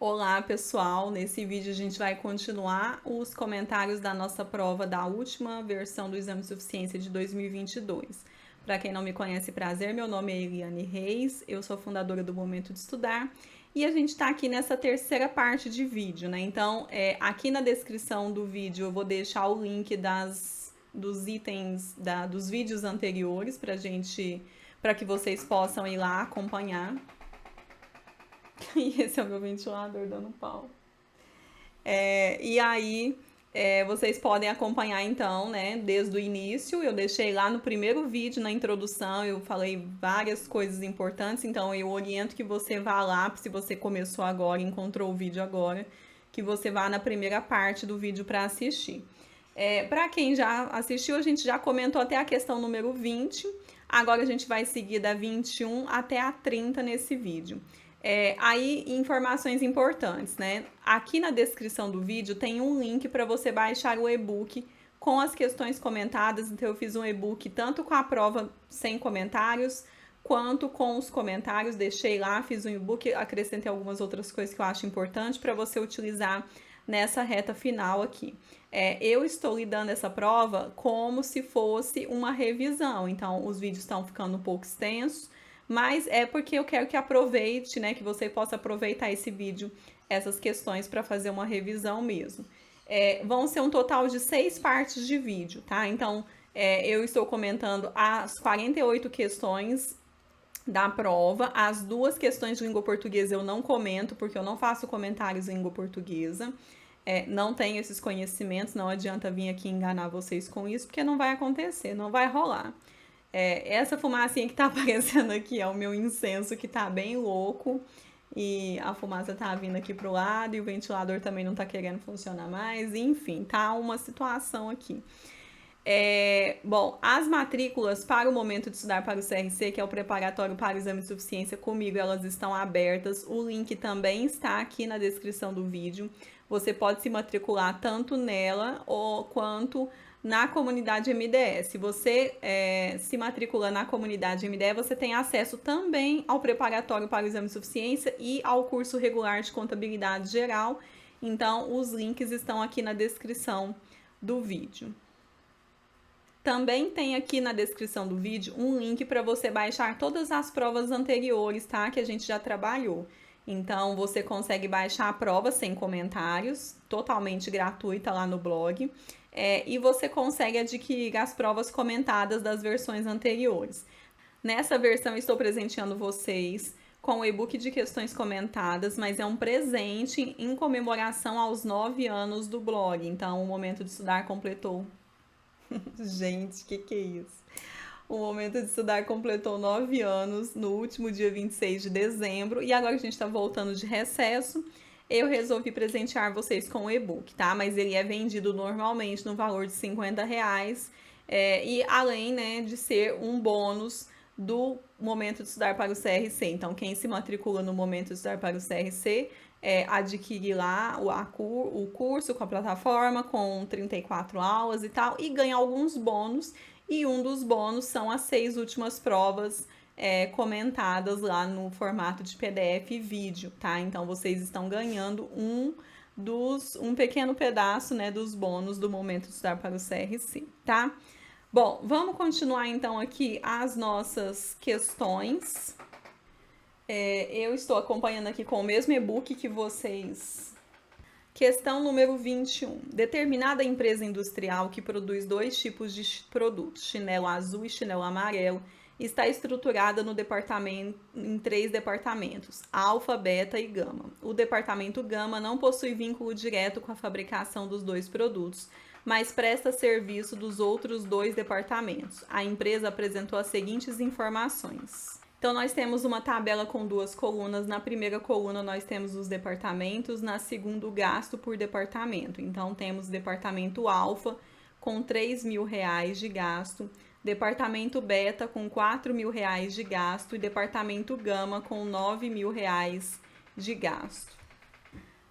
Olá, pessoal! Nesse vídeo a gente vai continuar os comentários da nossa prova da última versão do Exame de Suficiência de 2022. Para quem não me conhece, prazer, meu nome é Eliane Reis, eu sou fundadora do Momento de Estudar e a gente está aqui nessa terceira parte de vídeo, né? Então, aqui na descrição do vídeo eu vou deixar o link dos itens dos vídeos anteriores para que vocês possam ir lá acompanhar. E esse é o meu ventilador dando pau. E aí, vocês podem acompanhar então, né, desde o início. Eu deixei lá no primeiro vídeo, na introdução, eu falei várias coisas importantes, então eu oriento que você vá lá, se você começou agora, encontrou o vídeo agora, que você vá na primeira parte do vídeo para assistir. Para quem já assistiu, a gente já comentou até a questão número 20, agora a gente vai seguir da 21 até a 30 nesse vídeo. Aí, informações importantes, né? Aqui na descrição do vídeo tem um link para você baixar o e-book com as questões comentadas. Então, eu fiz um e-book tanto com a prova sem comentários, quanto com os comentários. Deixei lá, fiz um e-book, acrescentei algumas outras coisas que eu acho importante para você utilizar nessa reta final aqui. Eu estou lidando essa prova como se fosse uma revisão. Então, os vídeos estão ficando um pouco extensos, mas é porque eu quero que aproveite, né, que você possa aproveitar esse vídeo, essas questões para fazer uma revisão mesmo. Vão ser um total de 6 partes de vídeo, tá? Então, eu estou comentando as 48 questões da prova. As 2 questões de língua portuguesa eu não comento, porque eu não faço comentários em língua portuguesa. Não tenho esses conhecimentos, não adianta vir aqui enganar vocês com isso, porque não vai acontecer, não vai rolar. Essa fumacinha que tá aparecendo aqui é o meu incenso, que tá bem louco. E a fumaça tá vindo aqui pro lado e o ventilador também não tá querendo funcionar mais. Enfim, tá uma situação aqui. Bom, as matrículas para o Momento de Estudar para o CRC, que é o preparatório para o Exame de Suficiência comigo, elas estão abertas. O link também está aqui na descrição do vídeo. Você pode se matricular tanto nela quanto na comunidade MDE. Se você se matricula na comunidade MDE, você tem acesso também ao preparatório para o Exame de Suficiência e ao curso regular de Contabilidade Geral. Então, os links estão aqui na descrição do vídeo. Também tem aqui na descrição do vídeo um link para você baixar todas as provas anteriores, tá? Que a gente já trabalhou. Então, você consegue baixar a prova sem comentários, totalmente gratuita lá no blog. E você consegue adquirir as provas comentadas das versões anteriores. Nessa versão, estou presenteando vocês com o e-book de questões comentadas, mas é um presente em comemoração aos 9 anos do blog. Então, o Momento de Estudar completou. Gente, que é isso? O Momento de Estudar completou 9 anos no último dia 26 de dezembro e agora a gente está voltando de recesso. Eu resolvi presentear vocês com o e-book, tá? Mas ele é vendido normalmente no valor de R$50, e além, né, de ser um bônus do Momento de Estudar para o CRC. Então, quem se matricula no Momento de Estudar para o CRC adquire lá o curso com a plataforma, com 34 aulas e tal, e ganha alguns bônus. E um dos bônus são as 6 últimas provas comentadas lá no formato de PDF e vídeo, tá? Então, vocês estão ganhando um pequeno pedaço, né, dos bônus do Momento de Estudar para o CRC, tá? Bom, vamos continuar então aqui as nossas questões. Eu estou acompanhando aqui com o mesmo e-book que vocês. Questão número 21. Determinada empresa industrial que produz 2 tipos de produtos, chinelo azul e chinelo amarelo, está estruturada em 3 departamentos, alfa, beta e gama. O departamento gama não possui vínculo direto com a fabricação dos 2 produtos, mas presta serviço dos outros 2 departamentos. A empresa apresentou as seguintes informações. Então, nós temos uma tabela com 2 colunas. Na primeira coluna, nós temos os departamentos, na segunda, o gasto por departamento. Então, temos departamento alfa com R$3.000 de gasto, departamento beta com R$4.000 de gasto e departamento gama com R$9.000 de gasto.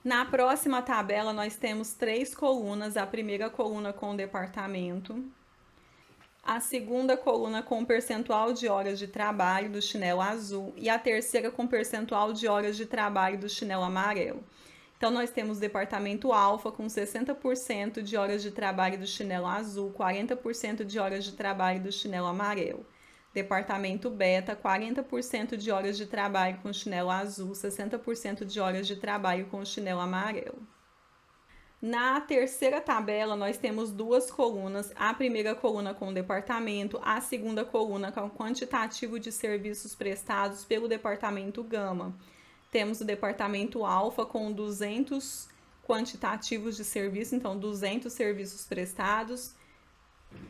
Na próxima tabela, nós temos 3 colunas. A primeira coluna com o departamento, a segunda coluna com percentual de horas de trabalho do chinelo azul e a terceira com percentual de horas de trabalho do chinelo amarelo. Então, nós temos o departamento alfa com 60% de horas de trabalho do chinelo azul, 40% de horas de trabalho do chinelo amarelo. Departamento beta, 40% de horas de trabalho com chinelo azul, 60% de horas de trabalho com chinelo amarelo. Na terceira tabela, nós temos duas colunas. A primeira coluna com o departamento, a segunda coluna com o quantitativo de serviços prestados pelo departamento gama. Temos o departamento alfa com 200 quantitativos de serviço, então 200 serviços prestados.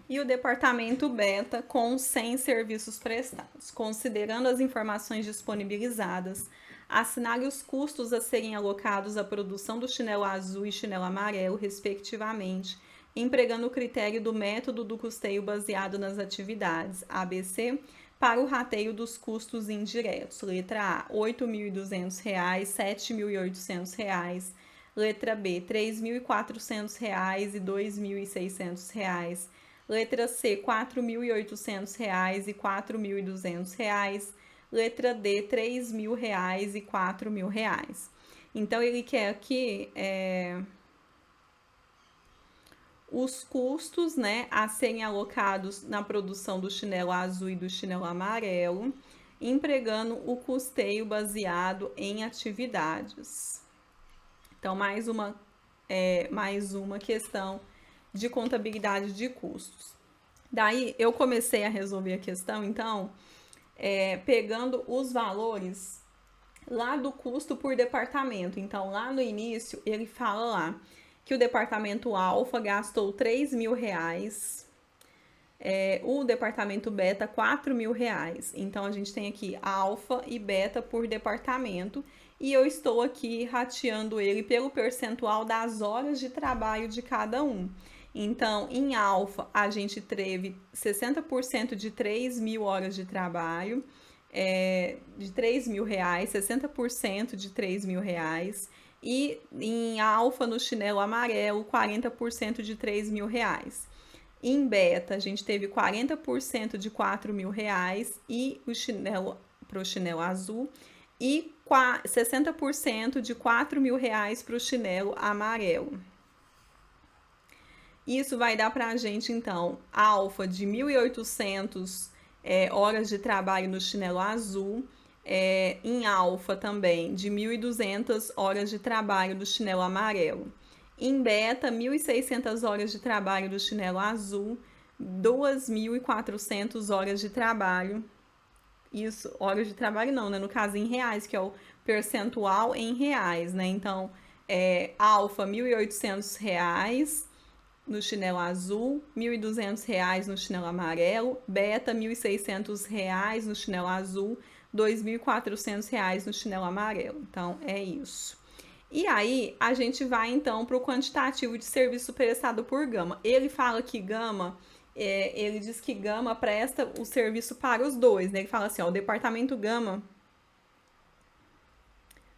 E o departamento beta com 100 serviços prestados. Considerando as informações disponibilizadas, assinale os custos a serem alocados à produção do chinelo azul e chinelo amarelo, respectivamente, empregando o critério do método do custeio baseado nas atividades ABC para o rateio dos custos indiretos. Letra A, R$ 8.200, R$ 7.800. Letra B, R$ 3.400 e R$ 2.600. Letra C, R$ 4.800 e R$ 4.200. Letra D, R$ 3.000 e R$ 4.000. Então, ele quer aqui os custos, né, a serem alocados na produção do chinelo azul e do chinelo amarelo, empregando o custeio baseado em atividades. Então, mais uma questão de contabilidade de custos. Daí, eu comecei a resolver a questão, então, pegando os valores lá do custo por departamento. Então, lá no início, ele fala lá que o departamento alfa gastou R$ 3.000, o departamento beta R$ 4.000. Então, a gente tem aqui alfa e beta por departamento, e eu estou aqui rateando ele pelo percentual das horas de trabalho de cada um. Então, em alfa, a gente teve 60% de 3.000 horas de trabalho, de R$ 3.000, 60% de R$ 3.000. E em alfa, no chinelo amarelo, 40% de R$ 3.000. Em beta, a gente teve 40% de R$ 4.000 e o chinelo para o chinelo azul e 60% de R$ 4.000 para o chinelo amarelo. Isso vai dar para a gente, então, alfa de 1.800 horas de trabalho no chinelo azul, em alfa também de 1.200 horas de trabalho do chinelo amarelo. Em beta, 1.600 horas de trabalho do chinelo azul, 2.400 horas de trabalho. Isso, horas de trabalho não, né? No caso, em reais, que é o percentual em reais, né? Então, alfa, R$ 1.800 no chinelo azul, R$ 1.200 no chinelo amarelo, beta, R$ 1.600 no chinelo azul, R$ 2.400 no chinelo amarelo. Então, é isso. E aí, a gente vai, então, para o quantitativo de serviço prestado por gama. Ele fala que gama, ele diz que gama presta o serviço para os dois, né? Ele fala assim, ó, o departamento gama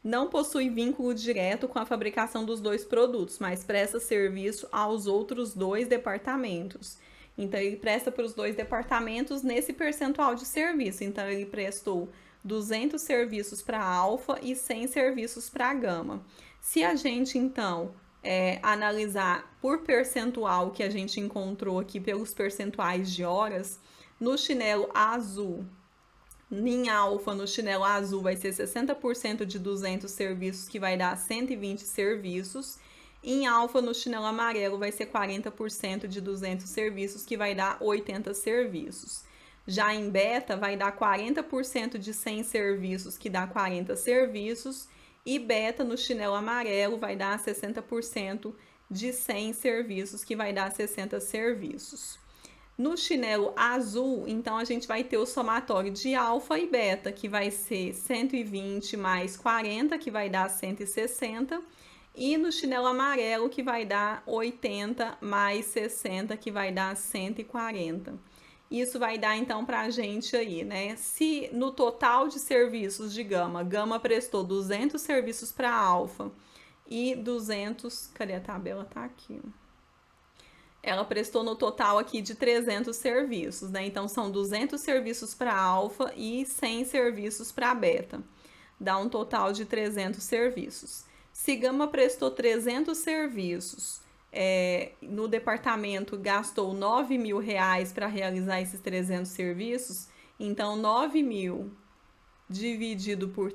não possui vínculo direto com a fabricação dos dois produtos, mas presta serviço aos outros dois departamentos. Então, ele presta para os dois departamentos nesse percentual de serviço. Então, ele prestou 200 serviços para a alfa e 100 serviços para a gama. Se a gente, então, analisar por percentual que a gente encontrou aqui pelos percentuais de horas, no chinelo azul, em alfa, no chinelo azul, vai ser 60% de 200 serviços, que vai dar 120 serviços. Em alfa, no chinelo amarelo, vai ser 40% de 200 serviços, que vai dar 80 serviços. Já em beta, vai dar 40% de 100 serviços, que dá 40 serviços. E beta, no chinelo amarelo, vai dar 60% de 100 serviços, que vai dar 60 serviços. No chinelo azul, então, a gente vai ter o somatório de alfa e beta, que vai ser 120 mais 40, que vai dar 160. E no chinelo amarelo, que vai dar 80 mais 60, que vai dar 140. Isso vai dar, então, para a gente aí, né? Se no total de serviços de gama prestou 200 serviços para alfa e 200... Cadê a tabela? Tá aqui. ela prestou no total aqui de 300 serviços, né? Então são 200 serviços para alfa e 100 serviços para beta. Dá um total de 300 serviços. Se gama prestou 300 serviços, no departamento gastou R$ 9.000 para realizar esses 300 serviços, então 9.000 dividido por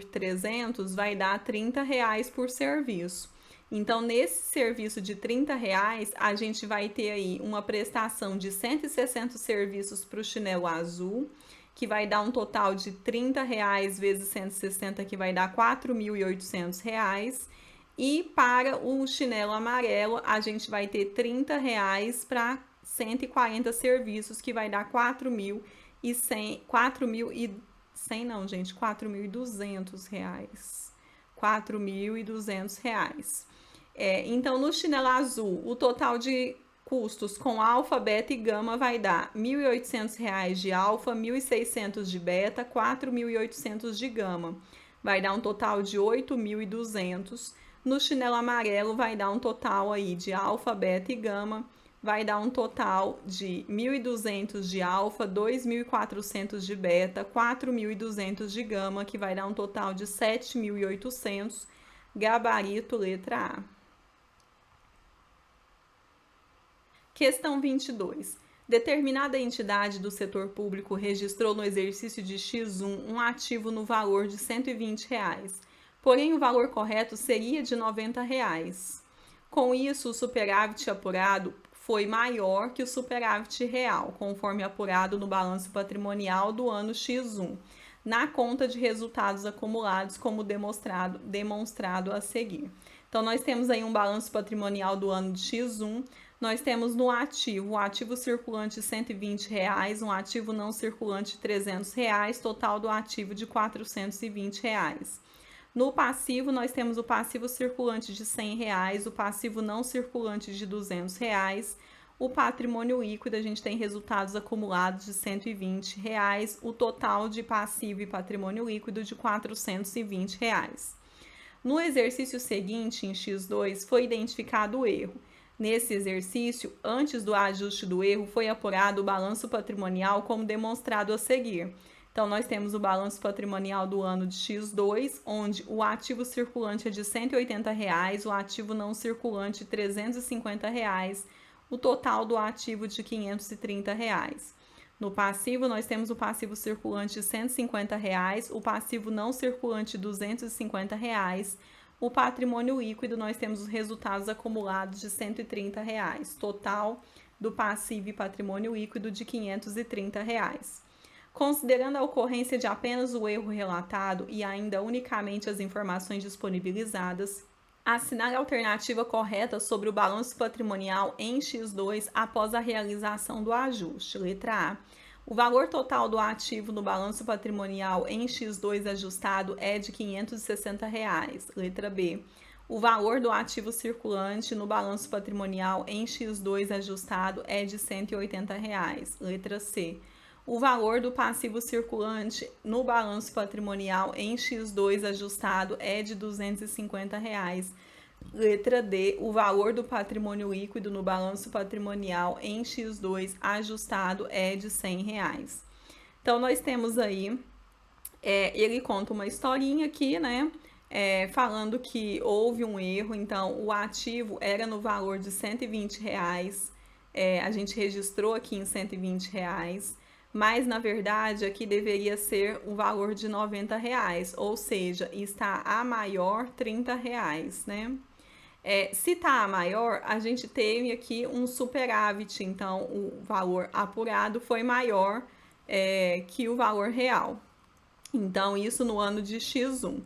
300 vai dar R$ 30 por serviço. Então, nesse serviço de R$ 30, a gente vai ter aí uma prestação de 160 serviços para o chinelo azul, que vai dar um total de R$ 30 vezes 160, que vai dar R$ 4.800. E para o chinelo amarelo, a gente vai ter R$ 30 para 140 serviços, que vai dar R$ 4.100, não, gente, R$ 4.200. R$ 4.200. Então, no chinelo azul, o total de custos com alfa, beta e gama vai dar R$ 1.800 de alfa, R$ 1.600 de beta, R$ 4.800 de gama. Vai dar um total de R$ 8.200. No chinelo amarelo vai dar um total aí de alfa, beta e gama. Vai dar um total de 1.200 de alfa, 2.400 de beta, 4.200 de gama, que vai dar um total de 7.800, gabarito letra A. Questão 22. Determinada entidade do setor público registrou no exercício de X1 um ativo no valor de R$ 120, porém o valor correto seria de R$ 90. Com isso, o superávit apurado foi maior que o superávit real, conforme apurado no balanço patrimonial do ano X1, na conta de resultados acumulados, como demonstrado a seguir. Então, nós temos aí um balanço patrimonial do ano de X1, nós temos no ativo, um ativo circulante de R$ 120, um ativo não circulante de R$ 300, total do ativo de R$ 420. No passivo, nós temos o passivo circulante de R$ 100, o passivo não circulante de R$ 200. O patrimônio líquido, a gente tem resultados acumulados de R$ 120, o total de passivo e patrimônio líquido de R$ 420. No exercício seguinte, em X2, foi identificado o erro. Nesse exercício, antes do ajuste do erro, foi apurado o balanço patrimonial como demonstrado a seguir. Então, nós temos o balanço patrimonial do ano de X2, onde o ativo circulante é de R$ 180, o ativo não circulante de R$ 350, o total do ativo de R$ 530. No passivo, nós temos o passivo circulante de R$ 150, o passivo não circulante de R$ 250, o patrimônio líquido, nós temos os resultados acumulados de R$ 130, total do passivo e patrimônio líquido de R$ 530. Considerando a ocorrência de apenas o erro relatado e ainda unicamente as informações disponibilizadas, assinale a alternativa correta sobre o balanço patrimonial em X2 após a realização do ajuste. Letra A. O valor total do ativo no balanço patrimonial em X2 ajustado é de R$ 560. Letra B. O valor do ativo circulante no balanço patrimonial em X2 ajustado é de R$ 180. Letra C. O valor do passivo circulante no balanço patrimonial em X2 ajustado é de R$ 250. Letra D. O valor do patrimônio líquido no balanço patrimonial em X2 ajustado é de R$ 100. Então, nós temos aí, ele conta uma historinha aqui, né? Falando que houve um erro, então o ativo era no valor de R$ 120, a gente registrou aqui em R$ 120, mas na verdade aqui deveria ser o valor de R$ 90, ou seja, está a maior R$ 30, né? Se está a maior, a gente teve aqui um superávit, então o valor apurado foi maior que o valor real. Então, isso no ano de X1.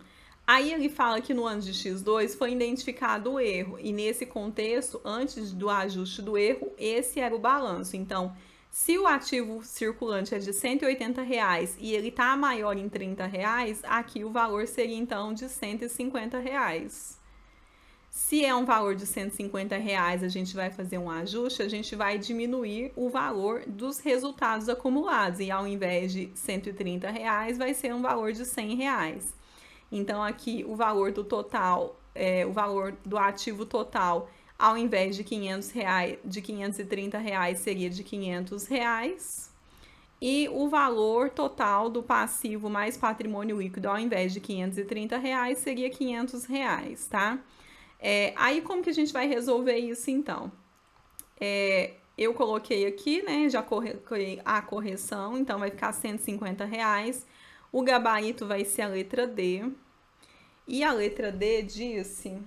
Aí ele fala que no ano de X2 foi identificado o erro, e nesse contexto, antes do ajuste do erro, esse era o balanço. Então, se o ativo circulante é de R$ 180 e ele está maior em R$ 30, aqui o valor seria então de R$ 150. Se é um valor de R$ 150, a gente vai fazer um ajuste, a gente vai diminuir o valor dos resultados acumulados, e ao invés de R$ 130, vai ser um valor de R$ 100. Então, aqui o valor do total, o valor do ativo total ao invés de R$ 500, de R$ 530 seria de R$ 500. E o valor total do passivo mais patrimônio líquido, ao invés de R$ 530, seria R$ 500, tá? Aí, como que a gente vai resolver isso, então? Eu coloquei aqui, né, já coloquei a correção, então vai ficar R$ 150. O gabarito vai ser a letra D. E a letra D disse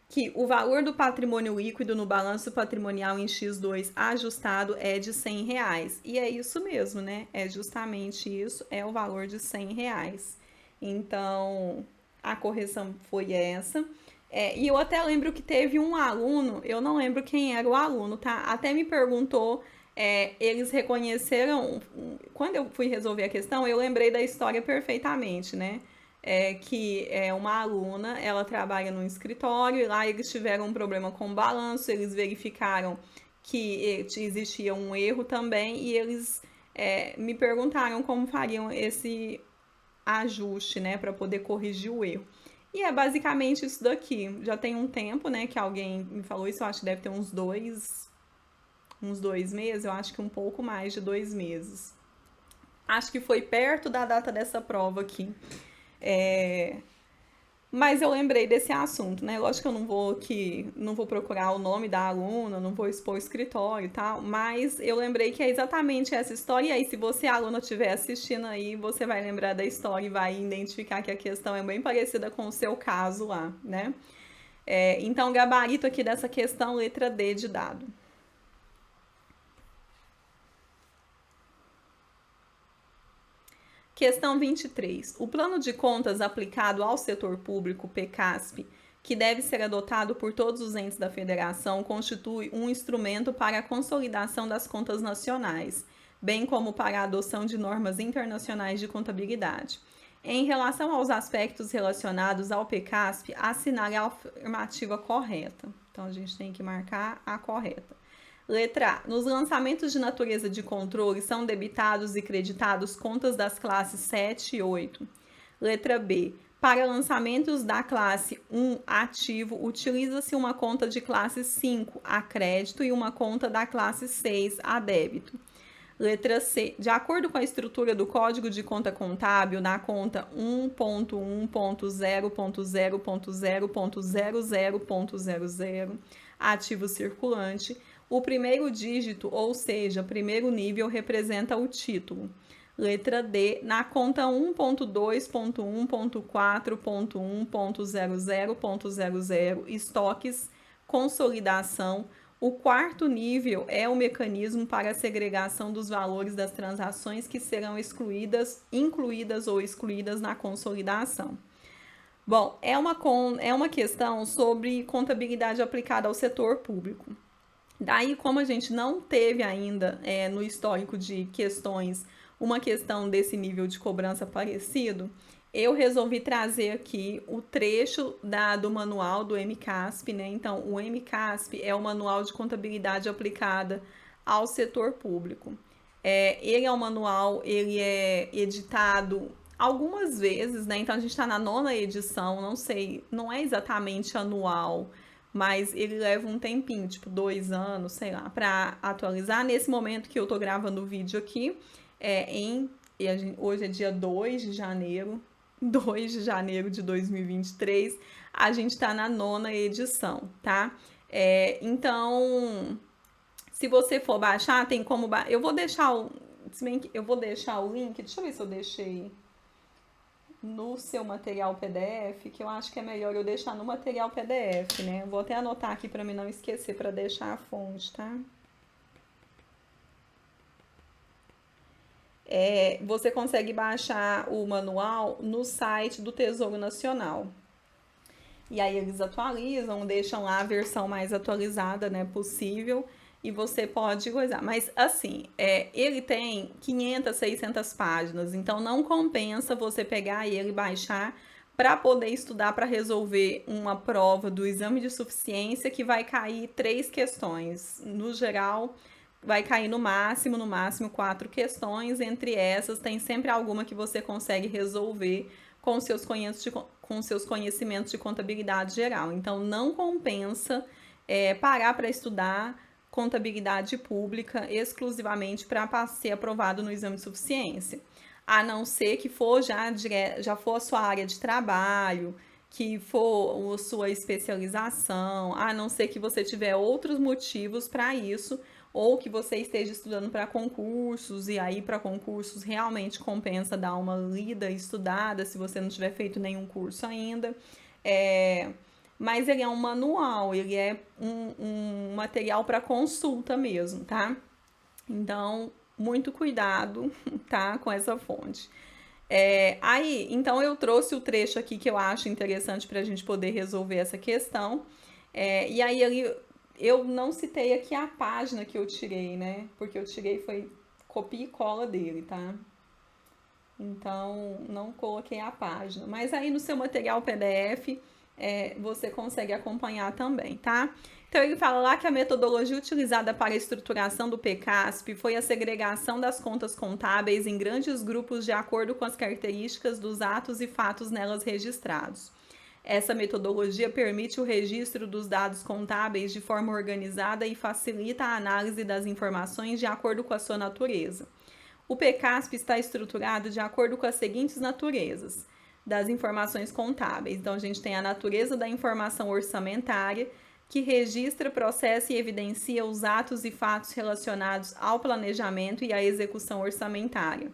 que o valor do patrimônio líquido no balanço patrimonial em X2 ajustado é de R$ 100. E é isso mesmo, né? É justamente isso, é o valor de R$ 100. Então, a correção foi essa. E eu até lembro que teve um aluno, eu não lembro quem era o aluno, tá? Até me perguntou, eles reconheceram, quando eu fui resolver a questão, eu lembrei da história perfeitamente, né? Que é uma aluna, ela trabalha num escritório e lá eles tiveram um problema com o balanço, eles verificaram que existia um erro também e eles me perguntaram como fariam esse ajuste, né, para poder corrigir o erro. E é basicamente isso daqui. Já tem um tempo, né, que alguém me falou isso, eu acho que deve ter uns 2 meses, eu acho que um pouco mais de 2 meses. Acho que foi perto da data dessa prova aqui. Mas eu lembrei desse assunto, né? Lógico que eu não vou procurar o nome da aluna, não vou expor o escritório e tal, mas eu lembrei que é exatamente essa história. E aí, se você, aluna, estiver assistindo aí, você vai lembrar da história e vai identificar que a questão é bem parecida com o seu caso lá, né? Então, o gabarito aqui dessa questão, letra D de dado. Questão 23. O plano de contas aplicado ao setor público, PECASP, que deve ser adotado por todos os entes da federação, constitui um instrumento para a consolidação das contas nacionais, bem como para a adoção de normas internacionais de contabilidade. Em relação aos aspectos relacionados ao PECASP, assinale a afirmativa correta. Então, a gente tem que marcar a correta. Letra A. Nos lançamentos de natureza de controle são debitados e creditados contas das classes 7 e 8. Letra B. Para lançamentos da classe 1 ativo, utiliza-se uma conta de classe 5 a crédito e uma conta da classe 6 a débito. Letra C. De acordo com a estrutura do Código de Conta Contábil, na conta 1.1.0.0.0.00.00, ativo circulante, o primeiro dígito, ou seja, primeiro nível, representa o título. Letra D. Na conta 1.2.1.4.1.00.00, estoques, consolidação, o quarto nível é o mecanismo para a segregação dos valores das transações que serão incluídas ou excluídas na consolidação. Bom, é uma questão sobre contabilidade aplicada ao setor público. Daí, como a gente não teve ainda no histórico de questões uma questão desse nível de cobrança parecido, eu resolvi trazer aqui o trecho do manual do MCASP, né? Então, o MCASP é o Manual de Contabilidade Aplicada ao Setor Público. Ele é um manual, ele é editado algumas vezes, né? Então, a gente está na 9ª edição, não sei, não é exatamente anual, mas ele leva um tempinho, tipo 2 anos, sei lá, para atualizar. Nesse momento que eu tô gravando o vídeo aqui, hoje é dia 2 de janeiro de 2023, a gente tá na 9ª edição, tá? Então, se você for baixar, tem como... Eu vou deixar o link, deixa eu ver se eu deixei no seu material PDF, que eu acho que é melhor eu deixar no material PDF, né? Eu vou até anotar aqui para mim não esquecer, para deixar a fonte, tá? Você consegue baixar o manual no site do Tesouro Nacional. E aí eles atualizam, deixam lá a versão mais atualizada, né, possível, e você pode coisar. Mas, assim, ele tem 500, 600 páginas, então não compensa você pegar ele e baixar para poder estudar para resolver uma prova do exame de suficiência que vai cair 3 questões. No geral, vai cair no máximo 4 questões. Entre essas, tem sempre alguma que você consegue resolver com seus conhecimentos de contabilidade geral. Então, não compensa parar para estudar contabilidade pública exclusivamente para ser aprovado no exame de suficiência. A não ser que já for a sua área de trabalho, que for a sua especialização, a não ser que você tiver outros motivos para isso, ou que você esteja estudando para concursos, e aí para concursos realmente compensa dar uma lida estudada, se você não tiver feito nenhum curso ainda. Mas ele é um manual, ele é um material para consulta mesmo, tá? Então, muito cuidado, tá, com essa fonte. Então eu trouxe o trecho aqui que eu acho interessante para a gente poder resolver essa questão. E aí eu não citei aqui a página que eu tirei, né? Porque eu tirei foi copia e cola dele, tá? Então não coloquei a página. Mas aí no seu material PDF você consegue acompanhar também, tá? Então ele fala lá que a metodologia utilizada para a estruturação do PCASP foi a segregação das contas contábeis em grandes grupos de acordo com as características dos atos e fatos nelas registrados. Essa metodologia permite o registro dos dados contábeis de forma organizada e facilita a análise das informações de acordo com a sua natureza. O PCASP está estruturado de acordo com as seguintes naturezas das informações contábeis. Então, a gente tem a natureza da informação orçamentária, que registra, processa e evidencia os atos e fatos relacionados ao planejamento e à execução orçamentária.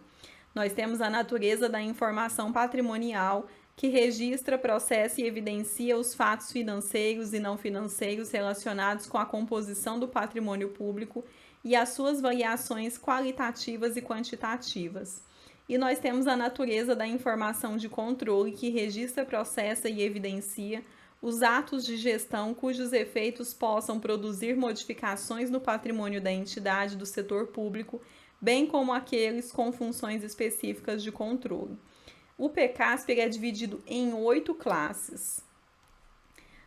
Nós temos a natureza da informação patrimonial, que registra, processa e evidencia os fatos financeiros e não financeiros relacionados com a composição do patrimônio público e as suas variações qualitativas e quantitativas. E nós temos a natureza da informação de controle, que registra, processa e evidencia os atos de gestão cujos efeitos possam produzir modificações no patrimônio da entidade do setor público, bem como aqueles com funções específicas de controle. O PCASP é dividido em 8 classes,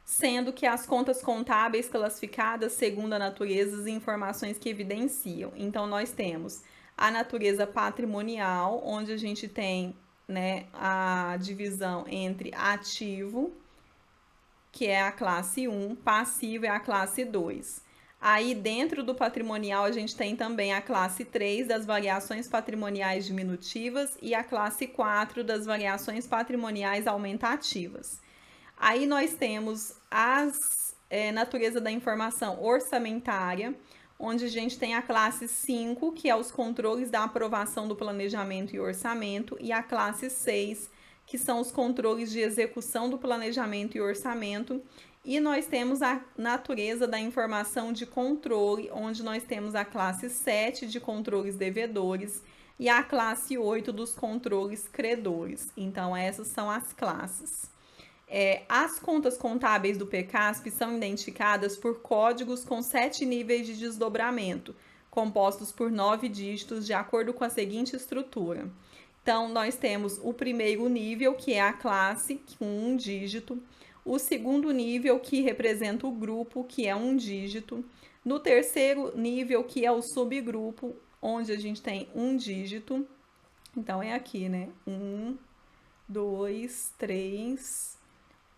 sendo que as contas contábeis classificadas segundo a natureza e informações que evidenciam. Então, nós temos a natureza patrimonial, onde a gente tem, né, a divisão entre ativo, que é a classe 1, passivo é a classe 2. Aí, dentro do patrimonial, a gente tem também a classe 3 das variações patrimoniais diminutivas e a classe 4 das variações patrimoniais aumentativas. Aí nós temos a natureza da informação orçamentária, onde a gente tem a classe 5, que é os controles da aprovação do planejamento e orçamento, e a classe 6, que são os controles de execução do planejamento e orçamento. E nós temos a natureza da informação de controle, onde nós temos a classe 7 de controles devedores e a classe 8 dos controles credores. Então, essas são as classes. As contas contábeis do PCASP são identificadas por códigos com 7 níveis de desdobramento, compostos por 9 dígitos, de acordo com a seguinte estrutura. Então, nós temos o primeiro nível, que é a classe, com 1 dígito. O segundo nível, que representa o grupo, que é 1 dígito. No terceiro nível, que é o subgrupo, onde a gente tem 1 dígito. Então, é aqui, né? 1, 2, 3.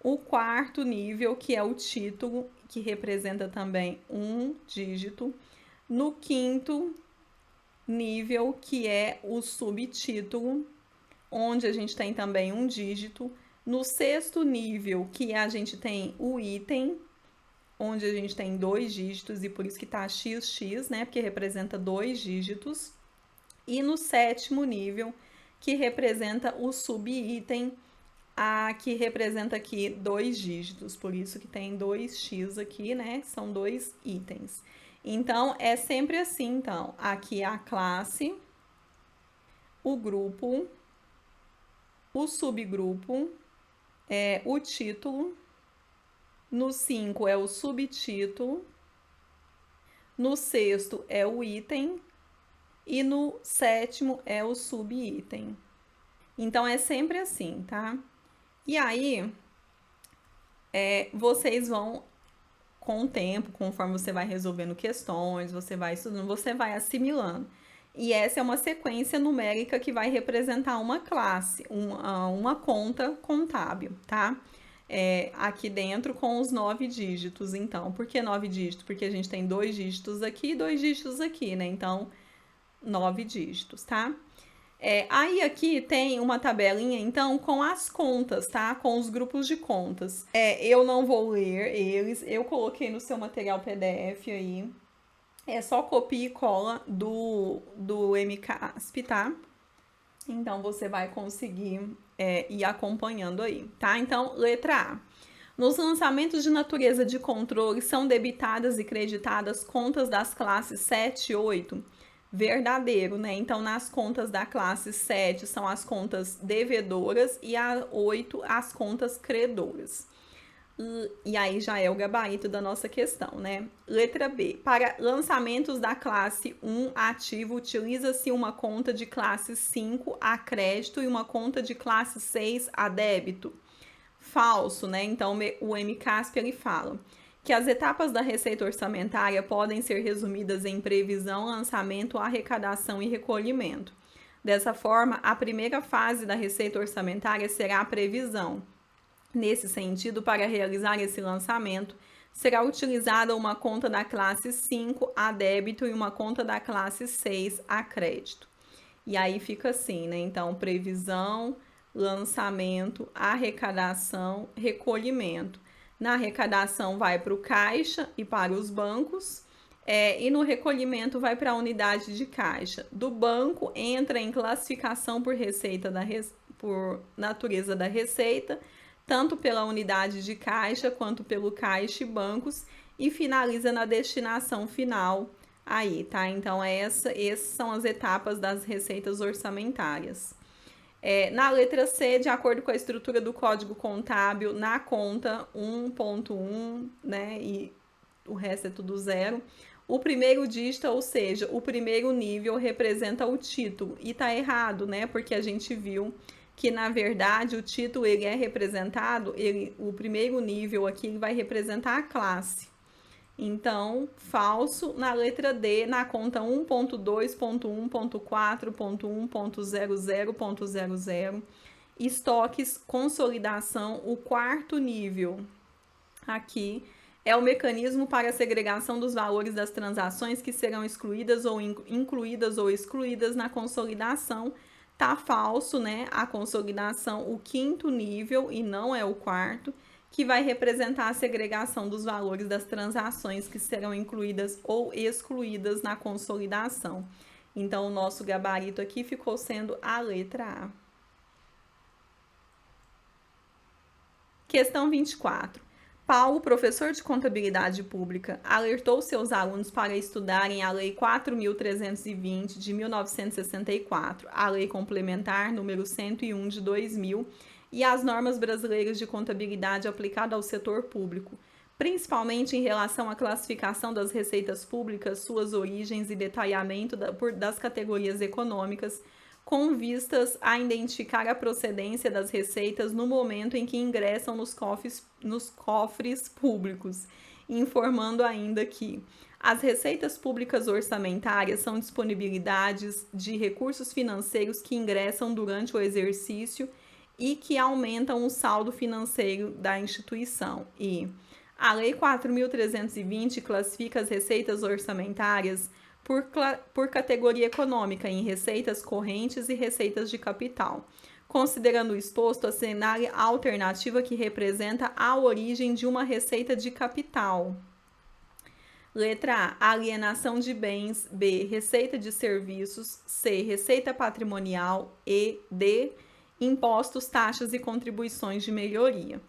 O quarto nível, que é o título, que representa também 1 dígito. No quinto nível, que é o subtítulo, onde a gente tem também 1 dígito. No sexto nível, que a gente tem o item, onde a gente tem 2 dígitos, e por isso que tá XX, né? Porque representa 2 dígitos. E no sétimo nível, que representa o subitem, que representa aqui 2 dígitos, por isso que tem 2x aqui, né? São 2 itens. Então, é sempre assim, então. Aqui é a classe, o grupo, o subgrupo, o título. No 5 é o subtítulo. No sexto é o item. E no sétimo é o subitem. Então, é sempre assim, tá? E aí, vocês vão, com o tempo, conforme você vai resolvendo questões, você vai estudando, você vai assimilando. E essa é uma sequência numérica que vai representar uma classe, uma conta contábil, tá? aqui dentro com os 9 dígitos. Então, por que 9 dígitos? Porque a gente tem 2 dígitos aqui e 2 dígitos aqui, né? Então, 9 dígitos, tá? Aí aqui tem uma tabelinha, então, com as contas, tá? Com os grupos de contas. Eu não vou ler eles, eu coloquei no seu material PDF aí. É só copia e cola do MCASP, tá? Então, você vai conseguir ir acompanhando aí, tá? Então, letra A. Nos lançamentos de natureza de controle, são debitadas e creditadas contas das classes 7 e 8? Verdadeiro, né? Então, nas contas da classe 7 são as contas devedoras e a 8 as contas credoras. E aí já é o gabarito da nossa questão, né? Letra B. Para lançamentos da classe 1 ativo, utiliza-se uma conta de classe 5 a crédito e uma conta de classe 6 a débito. Falso, né? Então o MCASP ele fala que as etapas da receita orçamentária podem ser resumidas em previsão, lançamento, arrecadação e recolhimento. Dessa forma, a primeira fase da receita orçamentária será a previsão. Nesse sentido, para realizar esse lançamento, será utilizada uma conta da classe 5 a débito e uma conta da classe 6 a crédito. E aí fica assim, né? Então, previsão, lançamento, arrecadação, recolhimento. Na arrecadação vai para o caixa e para os bancos, e no recolhimento vai para a unidade de caixa. Do banco entra em classificação por receita por natureza da receita, tanto pela unidade de caixa quanto pelo caixa e bancos, e finaliza na destinação final aí, tá? Então, essas são as etapas das receitas orçamentárias. Na letra C, de acordo com a estrutura do Código Contábil, na conta 1.1, né, e o resto é tudo zero, o primeiro dígito, ou seja, o primeiro nível representa o título. E tá errado, né, porque a gente viu que, na verdade, o título ele é representado, o primeiro nível aqui ele vai representar a classe. Então, falso na letra D, na conta 1.2.1.4.1.00.00. Estoques, consolidação, o quarto nível. Aqui é o mecanismo para a segregação dos valores das transações que serão excluídas ou incluídas ou excluídas na consolidação. Tá falso, né? A consolidação, o quinto nível e não é o quarto, que vai representar a segregação dos valores das transações que serão incluídas ou excluídas na consolidação. Então, o nosso gabarito aqui ficou sendo a letra A. Questão 24. Paulo, professor de contabilidade pública, alertou seus alunos para estudarem a Lei 4.320 de 1964, a Lei Complementar número 101 de 2000 e as normas brasileiras de contabilidade aplicada ao setor público, principalmente em relação à classificação das receitas públicas, suas origens e detalhamento das categorias econômicas, com vistas a identificar a procedência das receitas no momento em que ingressam nos cofres públicos, informando ainda que as receitas públicas orçamentárias são disponibilidades de recursos financeiros que ingressam durante o exercício e que aumentam o saldo financeiro da instituição. E a Lei 4.320 classifica as receitas orçamentárias por categoria econômica em receitas correntes e receitas de capital, considerando o exposto a cenário alternativa que representa a origem de uma receita de capital. Letra A, alienação de bens. B, receita de serviços. C, receita patrimonial. E, D, impostos, taxas e contribuições de melhoria.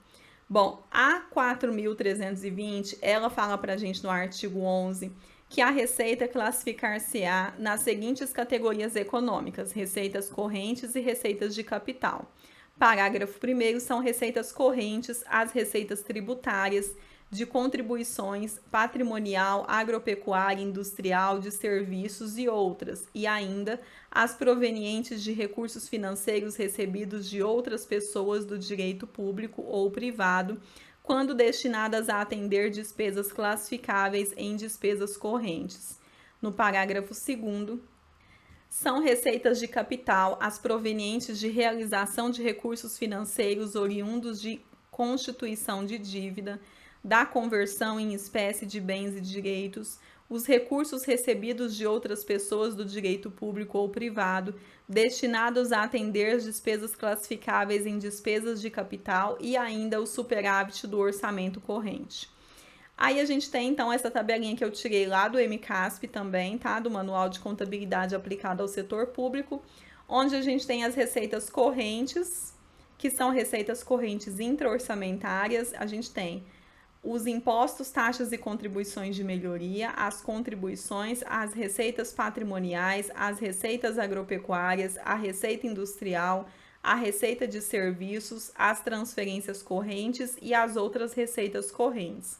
Bom, a 4.320, ela fala para a gente no artigo 11 que a receita classificar-se-á nas seguintes categorias econômicas: receitas correntes e receitas de capital. Parágrafo 1º, são receitas correntes as receitas tributárias, de contribuições, patrimonial, agropecuária, industrial, de serviços e outras, e ainda as provenientes de recursos financeiros recebidos de outras pessoas do direito público ou privado, quando destinadas a atender despesas classificáveis em despesas correntes. No parágrafo 2º, são receitas de capital as provenientes de realização de recursos financeiros oriundos de constituição de dívida, da conversão em espécie de bens e direitos, os recursos recebidos de outras pessoas do direito público ou privado, destinados a atender as despesas classificáveis em despesas de capital e ainda o superávit do orçamento corrente. Aí a gente tem, então, essa tabelinha que eu tirei lá do MCASP também, tá? Do Manual de Contabilidade Aplicada ao Setor Público, onde a gente tem as receitas correntes, que são receitas correntes intra-orçamentárias. A gente tem os impostos, taxas e contribuições de melhoria, as contribuições, as receitas patrimoniais, as receitas agropecuárias, a receita industrial, a receita de serviços, as transferências correntes e as outras receitas correntes.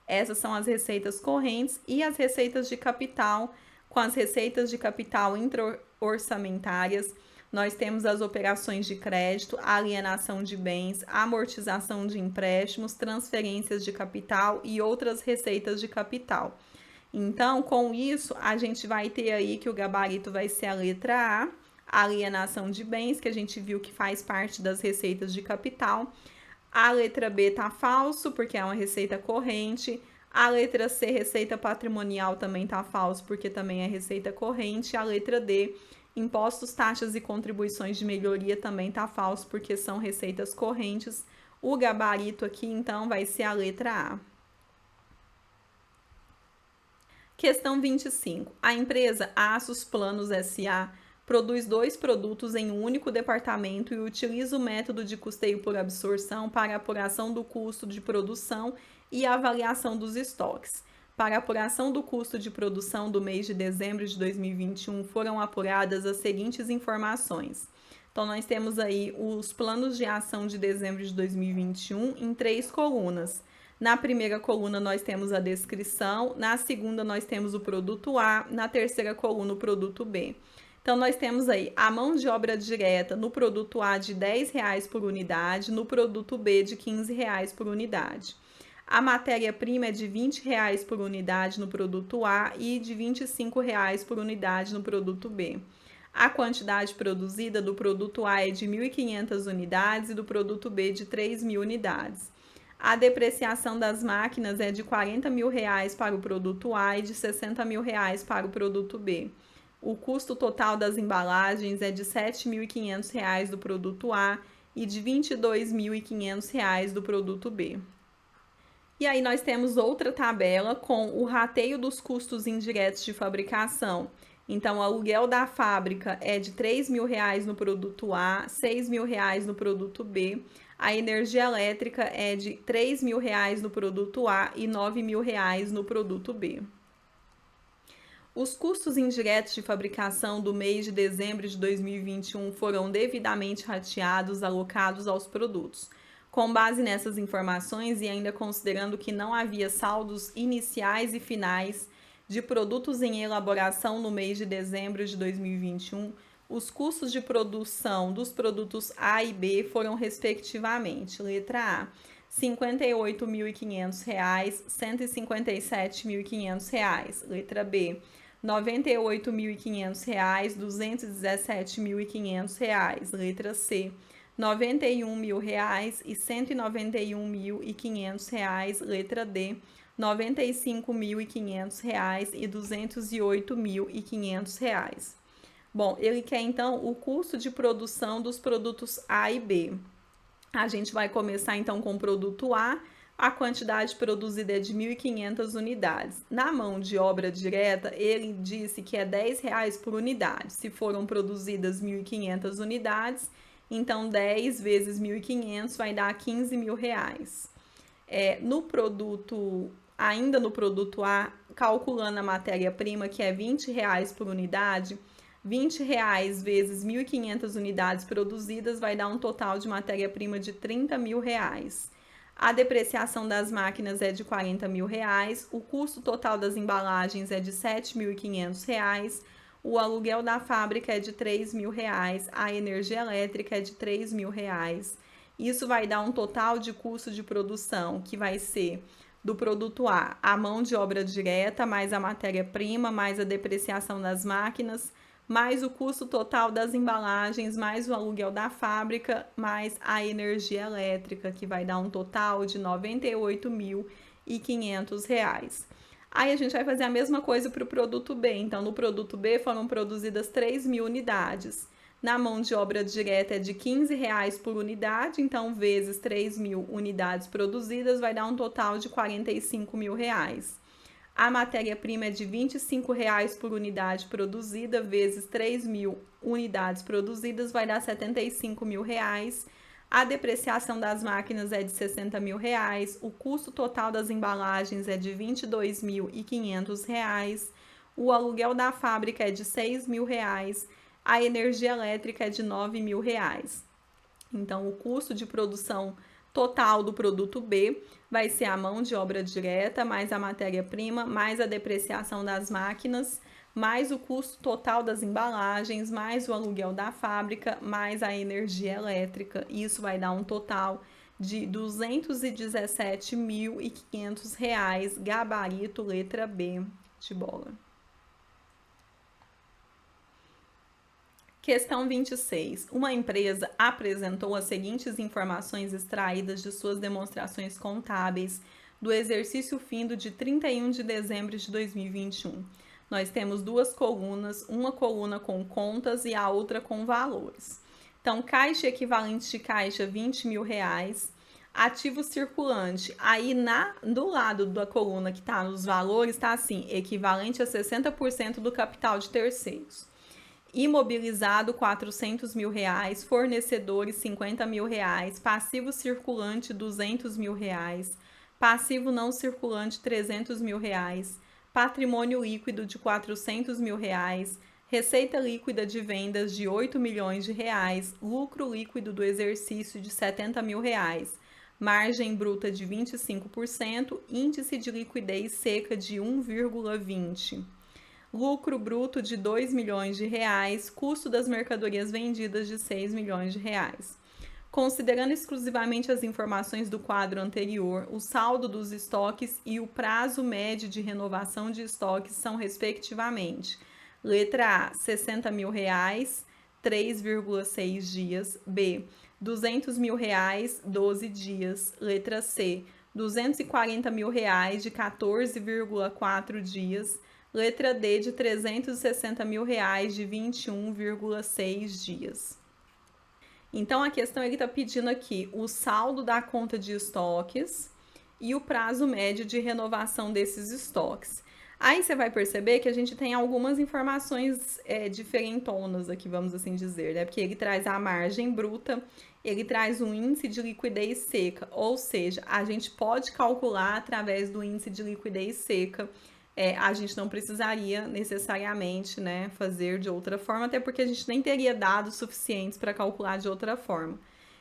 Essas são as receitas correntes e as receitas de capital. Com as receitas de capital intra-orçamentárias, nós temos as operações de crédito, alienação de bens, amortização de empréstimos, transferências de capital e outras receitas de capital. Então, com isso, a gente vai ter aí que o gabarito vai ser a letra A, alienação de bens, que a gente viu que faz parte das receitas de capital. A letra B tá falso, porque é uma receita corrente. A letra C, receita patrimonial, também tá falso, porque também é receita corrente. A letra D, impostos, taxas e contribuições de melhoria, também tá falso, porque são receitas correntes. O gabarito aqui, então, vai ser a letra A. Questão 25. A empresa Aços Planos S.A. produz 2 produtos em um único departamento e utiliza o método de custeio por absorção para apuração do custo de produção e avaliação dos estoques. Para a apuração do custo de produção do mês de dezembro de 2021, foram apuradas as seguintes informações. Então, nós temos aí os planos de ação de dezembro de 2021 em 3 colunas. Na primeira coluna, nós temos a descrição, na segunda, nós temos o produto A, na terceira coluna, o produto B. Então, nós temos aí a mão de obra direta no produto A de R$10 por unidade, no produto B de R$15 por unidade. A matéria-prima é de R$20 por unidade no produto A e de R$25 por unidade no produto B. A quantidade produzida do produto A é de 1.500 unidades e do produto B de 3.000 unidades. A depreciação das máquinas é de R$40.000 para o produto A e de R$60.000 para o produto B. O custo total das embalagens é de R$7.500 do produto A e de R$22.500 do produto B. E aí nós temos outra tabela com o rateio dos custos indiretos de fabricação. Então, o aluguel da fábrica é de R$3.000 no produto A, R$6.000 no produto B. A energia elétrica é de R$3.000 no produto A e R$9.000 no produto B. Os custos indiretos de fabricação do mês de dezembro de 2021 foram devidamente rateados, alocados aos produtos. Com base nessas informações e ainda considerando que não havia saldos iniciais e finais de produtos em elaboração no mês de dezembro de 2021, os custos de produção dos produtos A e B foram respectivamente: letra A, R$58.500, R$157.500, letra B, R$98.500, R$217.500, letra C, R$91.000 e R$191.500, letra D, R$95.500 e R$208.500. Bom, ele quer então o custo de produção dos produtos A e B. A gente vai começar então com o produto A. A quantidade produzida é de 1.500 unidades. Na mão de obra direta, ele disse que é R$10 por unidade. Se foram produzidas 1.500 unidades, então 10 vezes 1.500 vai dar R$15.000. Ainda no produto A, calculando a matéria-prima, que é R$20 por unidade, R$20 vezes 1.500 unidades produzidas vai dar um total de matéria-prima de R$30.000. A depreciação das máquinas é de R$40.000, o custo total das embalagens é de R$7.500, o aluguel da fábrica é de R$3.000, a energia elétrica é de R$3.000. Isso vai dar um total de custo de produção que vai ser do produto A mão de obra direta, mais a matéria-prima, mais a depreciação das máquinas, mais o custo total das embalagens, mais o aluguel da fábrica, mais a energia elétrica, que vai dar um total de R$ 98.500. Aí a gente vai fazer a mesma coisa para o produto B. Então, no produto B foram produzidas 3.000 unidades. Na mão de obra direta é de R$ 15 por unidade, então vezes 3.000 unidades produzidas vai dar um total de R$ 45.000. A matéria-prima é de R$ 25 por unidade produzida, vezes 3.000 unidades produzidas, vai dar R$ 75.000. A depreciação das máquinas é de R$ 60.000. O custo total das embalagens é de R$ 22.500. O aluguel da fábrica é de R$ 6.000. A energia elétrica é de R$ 9.000. Então, o custo de produção total do produto B vai ser a mão de obra direta, mais a matéria-prima, mais a depreciação das máquinas, mais o custo total das embalagens, mais o aluguel da fábrica, mais a energia elétrica. Isso vai dar um total de R$ 217.500, gabarito letra B de bola. Questão 26. Uma empresa apresentou as seguintes informações extraídas de suas demonstrações contábeis do exercício findo de 31 de dezembro de 2021. Nós temos duas colunas, uma coluna com contas e a outra com valores. Então, caixa equivalente de caixa, R$ 20.000. Ativo circulante, aí do lado da coluna que está nos valores, está assim, equivalente a 60% do capital de terceiros. Imobilizado, R$ 400.000, fornecedores, R$ 50.000, passivo circulante, R$ 200.000, passivo não circulante, R$ 300.000, patrimônio líquido de R$ 400.000, receita líquida de vendas de R$ 8 milhões, lucro líquido do exercício de R$ 70.000, margem bruta de 25%, índice de liquidez seca de 1,20. Lucro bruto de R$ 2 milhões, custo das mercadorias vendidas de R$ 6 milhões. Considerando exclusivamente as informações do quadro anterior, o saldo dos estoques e o prazo médio de renovação de estoques são, respectivamente, letra A, R$ 60.000, 3,6 dias, B, R$ 200.000, 12 dias, letra C, R$ 240.000, de 14,4 dias, letra D, de R$ 360.000, de 21,6 dias. Então, a questão ele está pedindo aqui o saldo da conta de estoques e o prazo médio de renovação desses estoques. Aí você vai perceber que a gente tem algumas informações diferentonas aqui, vamos assim dizer, né? Porque ele traz a margem bruta, ele traz um índice de liquidez seca, ou seja, a gente pode calcular através do índice de liquidez seca. A gente não precisaria necessariamente, né, fazer de outra forma, até porque a gente nem teria dados suficientes para calcular de outra forma.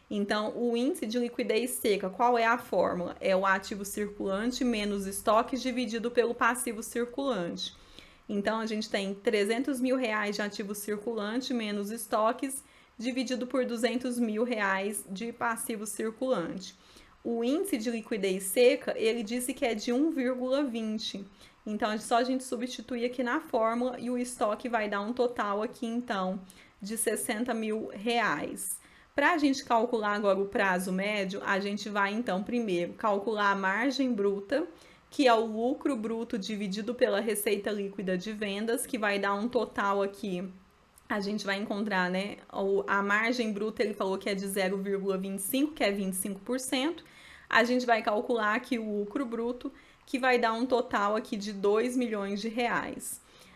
Então, o índice de liquidez seca, qual é a fórmula? É o ativo circulante menos estoques dividido pelo passivo circulante. Então, a gente tem R$ 300.000 de ativo circulante menos estoques dividido por R$ 200.000 de passivo circulante. O índice de liquidez seca, ele disse que é de 1,20. Então, é só a gente substituir aqui na fórmula e o estoque vai dar um total aqui, então, de R$ 60.000. Para a gente calcular agora o prazo médio, a gente vai, então, primeiro calcular a margem bruta, que é o lucro bruto dividido pela receita líquida de vendas, que vai dar um total aqui. A gente vai encontrar, né, a margem bruta, ele falou que é de 0,25, que é 25%. A gente vai calcular aqui o lucro bruto, que vai dar um total aqui de R$ 2 milhões.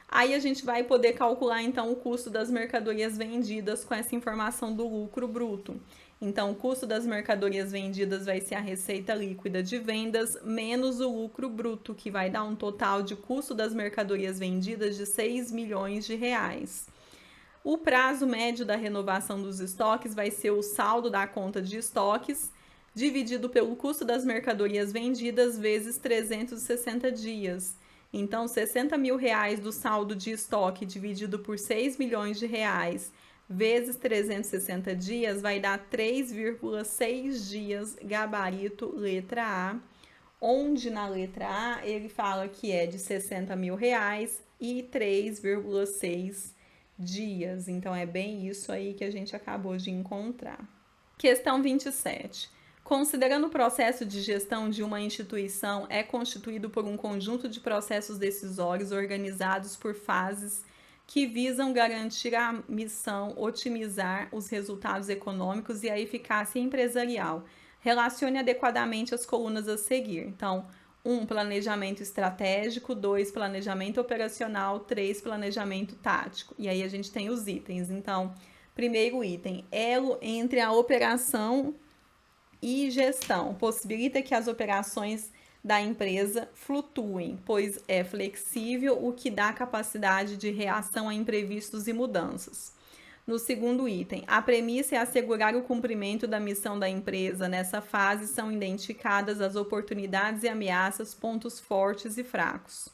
Aí a gente vai poder calcular, então, o custo das mercadorias vendidas com essa informação do lucro bruto. Então, o custo das mercadorias vendidas vai ser a receita líquida de vendas menos o lucro bruto, que vai dar um total de custo das mercadorias vendidas de R$ 6 milhões. O prazo médio da renovação dos estoques vai ser o saldo da conta de estoques dividido pelo custo das mercadorias vendidas vezes 360 dias. Então, R$ 60.000 do saldo de estoque dividido por R$ 6 milhões vezes 360 dias vai dar 3,6 dias, gabarito letra A, onde na letra A ele fala que é de R$ 60.000 e 3,6 dias. Então, é bem isso aí que a gente acabou de encontrar. Questão 27. Considerando o processo de gestão de uma instituição é constituído por um conjunto de processos decisórios organizados por fases que visam garantir a missão, otimizar os resultados econômicos e a eficácia empresarial. Relacione adequadamente as colunas a seguir. Então, 1. Planejamento estratégico, 2. Planejamento operacional, 3. Planejamento tático. E aí a gente tem os itens. Então, primeiro item, elo entre a operação e gestão. Possibilita que as operações da empresa flutuem, pois é flexível, o que dá capacidade de reação a imprevistos e mudanças. No segundo item, a premissa é assegurar o cumprimento da missão da empresa. Nessa fase são identificadas as oportunidades e ameaças, pontos fortes e fracos.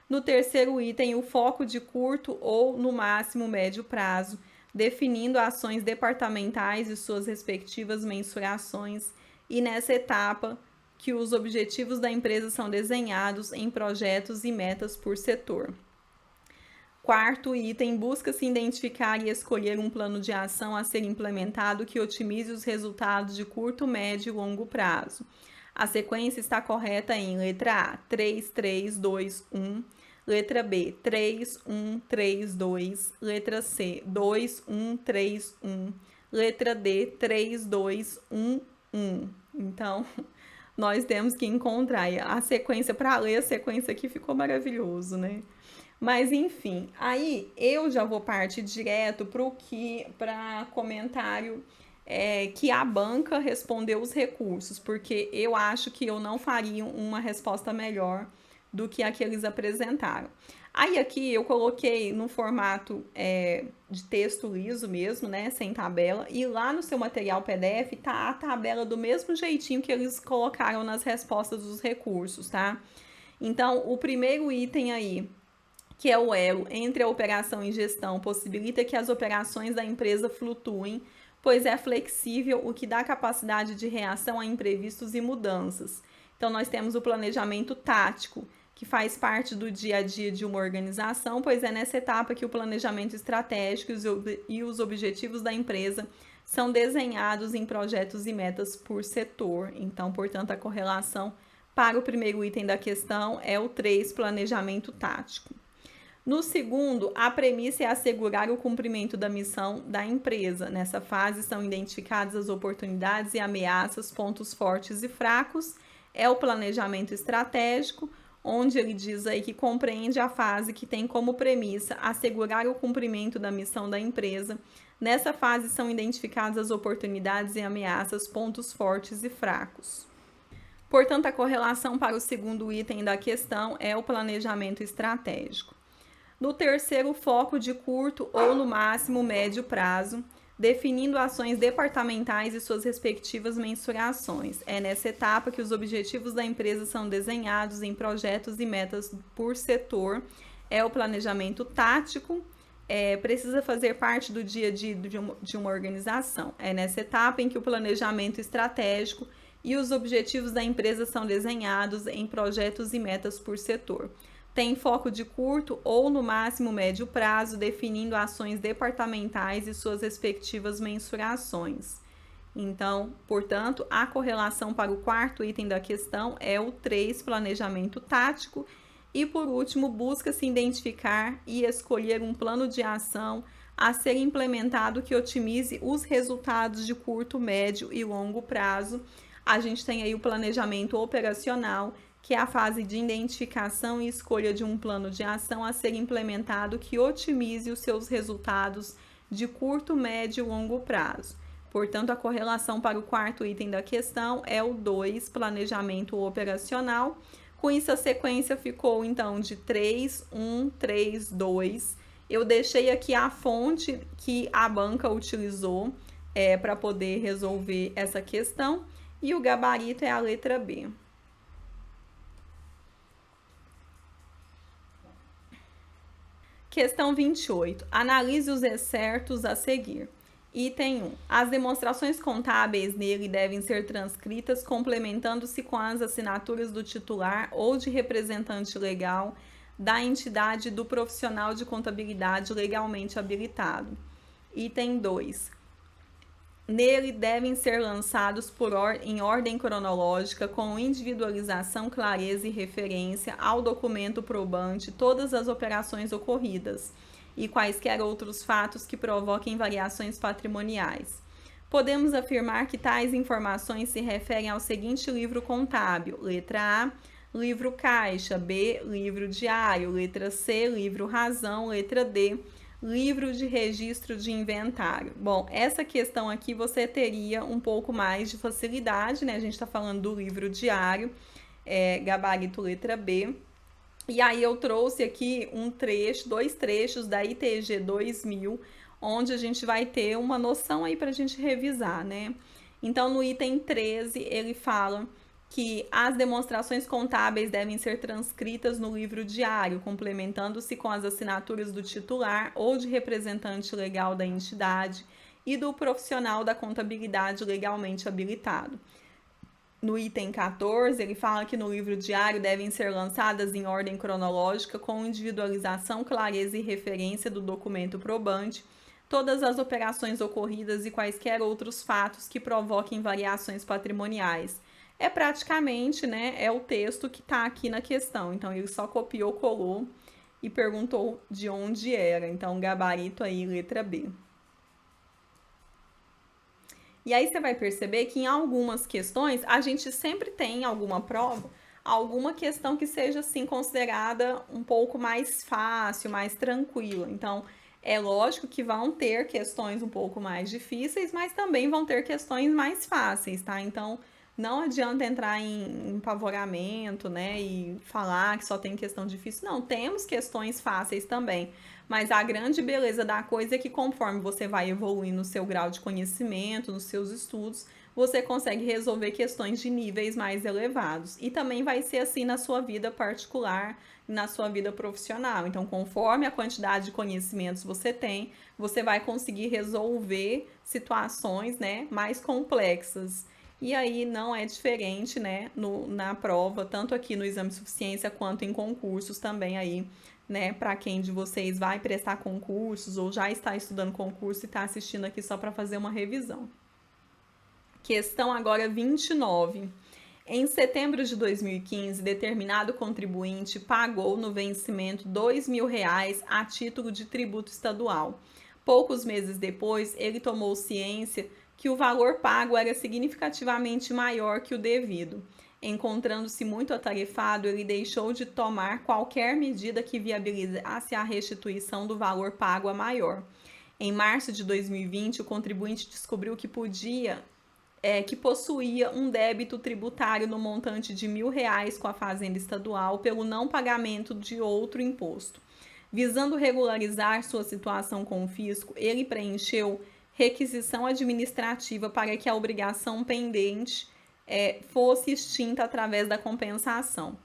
No terceiro item, o foco de curto ou, no máximo, médio prazo, definindo ações departamentais e suas respectivas mensurações, e nessa etapa, que os objetivos da empresa são desenhados em projetos e metas por setor. Quarto item, busca-se identificar e escolher um plano de ação a ser implementado que otimize os resultados de curto, médio e longo prazo. A sequência está correta em letra A, 3, 3, 2, 1, letra B, 3, 1, 3, 2, letra C, 2, 1, 3, 1, letra D, 3, 2, 1, 1. Então, nós temos que encontrar a sequência. Para ler a sequência aqui ficou maravilhoso, né? Mas enfim, aí eu já vou partir direto para comentário que a banca respondeu os recursos, porque eu acho que eu não faria uma resposta melhor do que a que eles apresentaram. Aí aqui eu coloquei no formato de texto liso mesmo, né, sem tabela, e lá no seu material PDF tá a tabela do mesmo jeitinho que eles colocaram nas respostas dos recursos, tá? Então, o primeiro item aí, que é o elo entre a operação e gestão, possibilita que as operações da empresa flutuem, pois é flexível, o que dá capacidade de reação a imprevistos e mudanças. Então, nós temos o planejamento tático, que faz parte do dia a dia de uma organização, pois é nessa etapa que o planejamento estratégico e os objetivos da empresa são desenhados em projetos e metas por setor. Então, portanto, a correlação para o primeiro item da questão é o 3, planejamento tático. No segundo, a premissa é assegurar o cumprimento da missão da empresa. Nessa fase são identificadas as oportunidades e ameaças, pontos fortes e fracos. É o planejamento estratégico, onde ele diz aí que compreende a fase que tem como premissa assegurar o cumprimento da missão da empresa. Nessa fase são identificadas as oportunidades e ameaças, pontos fortes e fracos. Portanto, a correlação para o segundo item da questão é o planejamento estratégico. No terceiro, foco de curto ou, no máximo, médio prazo, definindo ações departamentais e suas respectivas mensurações. É nessa etapa que os objetivos da empresa são desenhados em projetos e metas por setor. É o planejamento tático, precisa fazer parte do dia a dia de uma organização. É nessa etapa em que o planejamento estratégico e os objetivos da empresa são desenhados em projetos e metas por setor. Tem foco de curto ou, no máximo, médio prazo, definindo ações departamentais e suas respectivas mensurações. Então, portanto, a correlação para o quarto item da questão é o 3, planejamento tático. E, por último, busca-se identificar e escolher um plano de ação a ser implementado que otimize os resultados de curto, médio e longo prazo. A gente tem aí o planejamento operacional, que é a fase de identificação e escolha de um plano de ação a ser implementado que otimize os seus resultados de curto, médio e longo prazo. Portanto, a correlação para o quarto item da questão é o 2, planejamento operacional. Com isso, a sequência ficou, então, de 3, 1, 3, 2. Eu deixei aqui a fonte que a banca utilizou para poder resolver essa questão. E o gabarito é a letra B. Questão 28. Analise os excertos a seguir. Item 1. As demonstrações contábeis nele devem ser transcritas complementando-se com as assinaturas do titular ou de representante legal da entidade do profissional de contabilidade legalmente habilitado. Item 2. Nele devem ser lançados em ordem cronológica, com individualização, clareza e referência ao documento probante todas as operações ocorridas e quaisquer outros fatos que provoquem variações patrimoniais. Podemos afirmar que tais informações se referem ao seguinte livro contábil: letra A, livro caixa; B, livro diário; letra C, livro razão; letra D, livro de registro de inventário. Bom, essa questão aqui você teria um pouco mais de facilidade, né? A gente está falando do livro diário, gabarito letra B. E aí eu trouxe aqui dois trechos da ITG 2000, onde a gente vai ter uma noção aí para a gente revisar, né? Então, no item 13, ele fala que as demonstrações contábeis devem ser transcritas no livro diário, complementando-se com as assinaturas do titular ou de representante legal da entidade e do profissional da contabilidade legalmente habilitado. No item 14, ele fala que no livro diário devem ser lançadas em ordem cronológica, com individualização, clareza e referência do documento probante, todas as operações ocorridas e quaisquer outros fatos que provoquem variações patrimoniais. É praticamente, né, é o texto que está aqui na questão. Então, ele só copiou, colou e perguntou de onde era. Então, gabarito aí, letra B. E aí você vai perceber que em algumas questões, a gente sempre tem alguma prova, alguma questão que seja, assim, considerada um pouco mais fácil, mais tranquila. Então, é lógico que vão ter questões um pouco mais difíceis, mas também vão ter questões mais fáceis, tá? Então, não adianta entrar em apavoramento, né, e falar que só tem questão difícil. Não, temos questões fáceis também. Mas a grande beleza da coisa é que conforme você vai evoluindo no seu grau de conhecimento, nos seus estudos, você consegue resolver questões de níveis mais elevados. E também vai ser assim na sua vida particular, na sua vida profissional. Então, conforme a quantidade de conhecimentos você tem, você vai conseguir resolver situações, né, mais complexas. E aí não é diferente, né, na prova, tanto aqui no exame de suficiência quanto em concursos também aí, né, para quem de vocês vai prestar concursos ou já está estudando concurso e está assistindo aqui só para fazer uma revisão. Questão agora 29. Em setembro de 2015, determinado contribuinte pagou no vencimento R$2.000 a título de tributo estadual. Poucos meses depois, ele tomou ciência que o valor pago era significativamente maior que o devido. Encontrando-se muito atarefado, ele deixou de tomar qualquer medida que viabilizasse a restituição do valor pago a maior. Em março de 2020, o contribuinte descobriu que possuía um débito tributário no montante de R$1.000 com a Fazenda Estadual pelo não pagamento de outro imposto. Visando regularizar sua situação com o fisco, ele preencheu requisição administrativa para que a obrigação pendente fosse extinta através da compensação.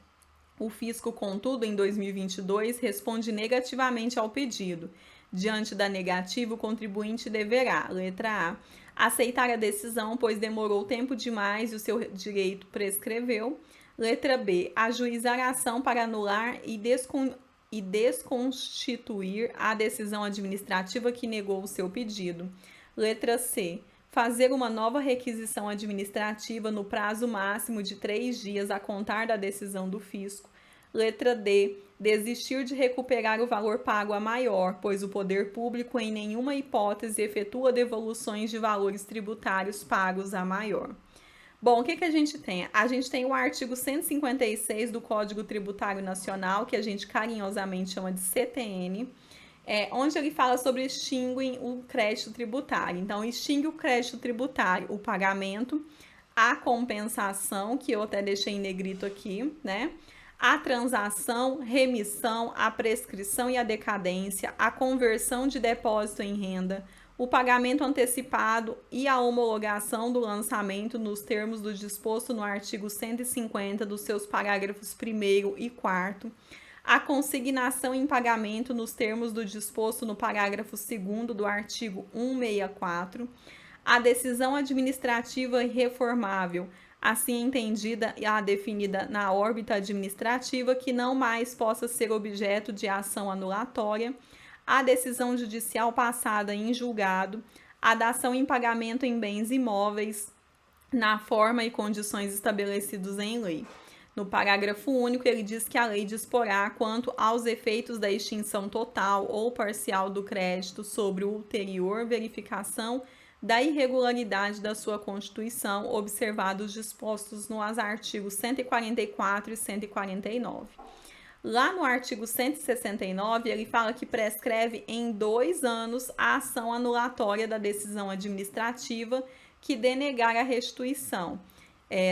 O fisco, contudo, em 2022, responde negativamente ao pedido. Diante da negativa, o contribuinte deverá, letra A, aceitar a decisão, pois demorou tempo demais e o seu direito prescreveu. Letra B, ajuizar a ação para anular e desconstituir a decisão administrativa que negou o seu pedido. Letra C, fazer uma nova requisição administrativa no prazo máximo de 3 dias a contar da decisão do fisco. Letra D, desistir de recuperar o valor pago a maior, pois o poder público em nenhuma hipótese efetua devoluções de valores tributários pagos a maior. Bom, o que a gente tem? A gente tem o artigo 156 do Código Tributário Nacional, que a gente carinhosamente chama de CTN, onde ele fala sobre extinguem o crédito tributário. Então, extingue o crédito tributário, o pagamento, a compensação, que eu até deixei em negrito aqui, né? A transação, remissão, a prescrição e a decadência, a conversão de depósito em renda, o pagamento antecipado e a homologação do lançamento nos termos do disposto no artigo 150 dos seus parágrafos 1º e 4º, a consignação em pagamento nos termos do disposto no parágrafo 2º do artigo 164, a decisão administrativa irreformável, assim entendida e a definida na órbita administrativa, que não mais possa ser objeto de ação anulatória, a decisão judicial passada em julgado, a dação em pagamento em bens imóveis, na forma e condições estabelecidos em lei. No parágrafo único, ele diz que a lei disporá quanto aos efeitos da extinção total ou parcial do crédito sobre ulterior verificação da irregularidade da sua constituição, observados dispostos nos artigos 144 e 149. Lá no artigo 169, ele fala que prescreve em 2 anos a ação anulatória da decisão administrativa que denegar a restituição.